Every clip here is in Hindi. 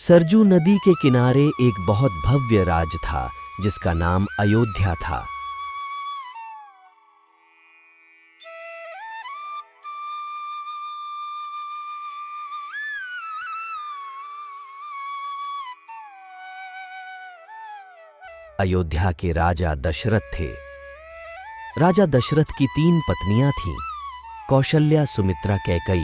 सरजू नदी के किनारे एक बहुत भव्य राज्य था जिसका नाम अयोध्या था। अयोध्या के राजा दशरथ थे। राजा दशरथ की 3 पत्नियां थीं, कौशल्या, सुमित्रा, कैकई।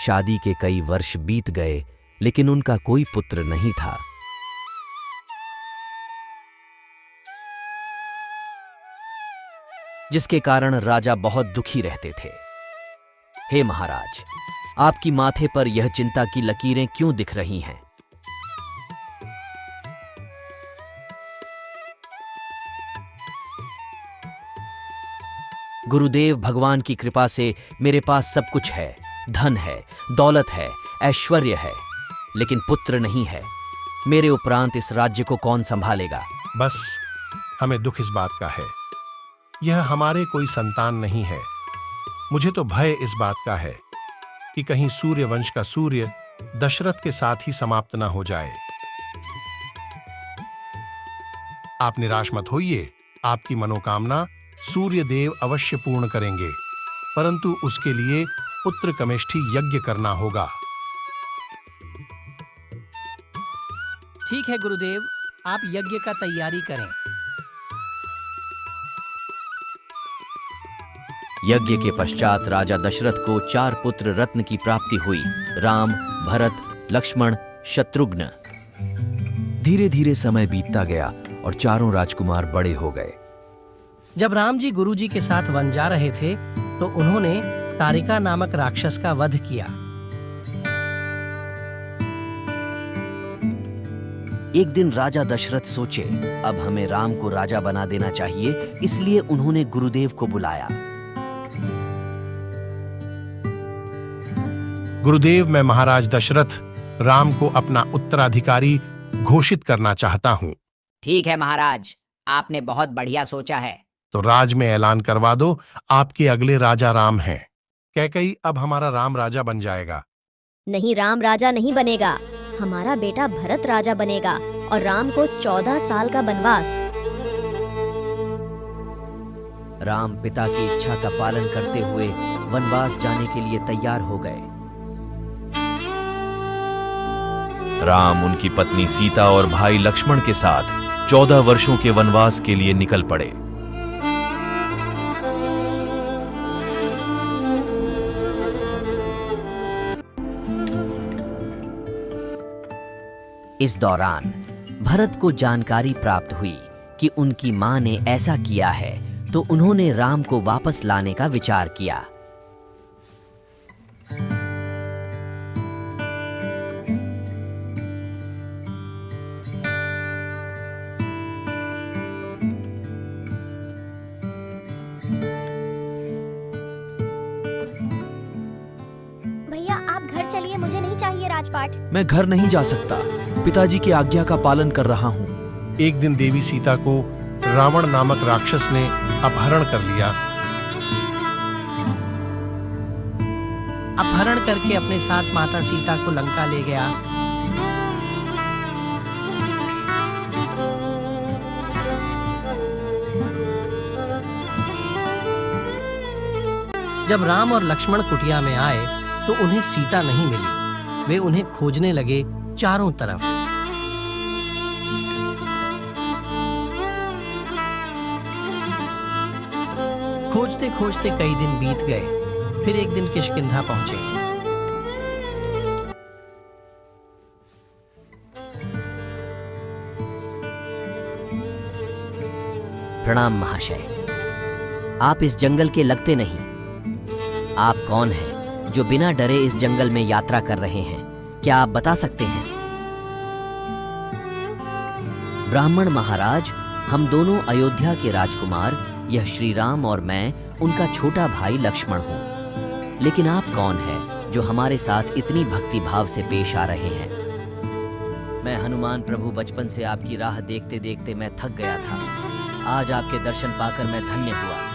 शादी के कई वर्ष बीत गए लेकिन उनका कोई पुत्र नहीं था। जिसके कारण राजा बहुत दुखी रहते थे। हे महाराज, आपकी माथे पर यह चिंता की लकीरें क्यों दिख रही हैं? गुरुदेव, भगवान की कृपा से मेरे पास सब कुछ है, धन है, दौलत है, ऐश्वर्य है, लेकिन पुत्र नहीं है। मेरे उपरांत इस राज्य को कौन संभालेगा? बस हमें दुख इस बात का है, यह हमारे कोई संतान नहीं है। मुझे तो भय इस बात का है कि कहीं सूर्य वंश का सूर्य दशरथ के साथ ही समाप्त ना हो जाए। आप निराश मत होइए, आपकी मनोकामना सूर्य देव अवश्य पूर्ण करेंगे, परंतु उसके लिए पुत्र कमेष्ठी यज्ञ करना होगा। ठीक है गुरुदेव, आप यज्ञ का तैयारी करें। यज्ञ के पश्चात राजा दशरथ को 4 पुत्र रत्न की प्राप्ति हुई, राम, भरत, लक्ष्मण, शत्रुघ्न। धीरे धीरे समय बीतता गया और चारों राजकुमार बड़े हो गए। जब राम जी गुरु जी के साथ वन जा रहे थे तो उन्होंने तारिका नामक राक्षस का वध किया। एक दिन राजा दशरथ सोचे, अब हमें राम को राजा बना देना चाहिए, इसलिए उन्होंने गुरुदेव को बुलाया। गुरुदेव, मैं महाराज दशरथ राम को अपना उत्तराधिकारी घोषित करना चाहता हूं। ठीक है महाराज, आपने बहुत बढ़िया सोचा है। तो राज में ऐलान करवा दो, आपके अगले राजा राम हैं। कैकई, अब हमारा राम राजा बन जाएगा। नहीं, राम राजा नहीं बनेगा, हमारा बेटा भरत राजा बनेगा और राम को 14 साल का वनवास। राम पिता की इच्छा का पालन करते हुए वनवास जाने के लिए तैयार हो गए। राम उनकी पत्नी सीता और भाई लक्ष्मण के साथ 14 वर्षों के वनवास के लिए निकल पड़े। इस दौरान भरत को जानकारी प्राप्त हुई कि उनकी मां ने ऐसा किया है, तो उन्होंने राम को वापस लाने का विचार किया। भैया, आप घर चलिए, मुझे नहीं चाहिए राजपाट। मैं घर नहीं जा सकता, पिताजी की आज्ञा का पालन कर रहा हूँ। एक दिन देवी सीता को रावण नामक राक्षस ने अपहरण कर लिया। अपहरण करके अपने साथ माता सीता को लंका ले गया। जब राम और लक्ष्मण कुटिया में आए तो उन्हें सीता नहीं मिली। वे उन्हें खोजने लगे चारों तरफ। खोजते खोजते कई दिन बीत गए। फिर एक दिन किष्किंधा पहुंचे। प्रणाम महाशय, आप इस जंगल के लगते नहीं। आप कौन हैं जो बिना डरे इस जंगल में यात्रा कर रहे हैं? क्या आप बता सकते हैं? ब्राह्मण महाराज, हम दोनों अयोध्या के राजकुमार, यह श्री राम और मैं उनका छोटा भाई लक्ष्मण हूं। लेकिन आप कौन हैं जो हमारे साथ इतनी भक्ति भाव से पेश आ रहे हैं? मैं हनुमान प्रभु, बचपन से आपकी राह देखते देखते मैं थक गया था। आज आपके दर्शन पाकर मैं धन्य हुआ।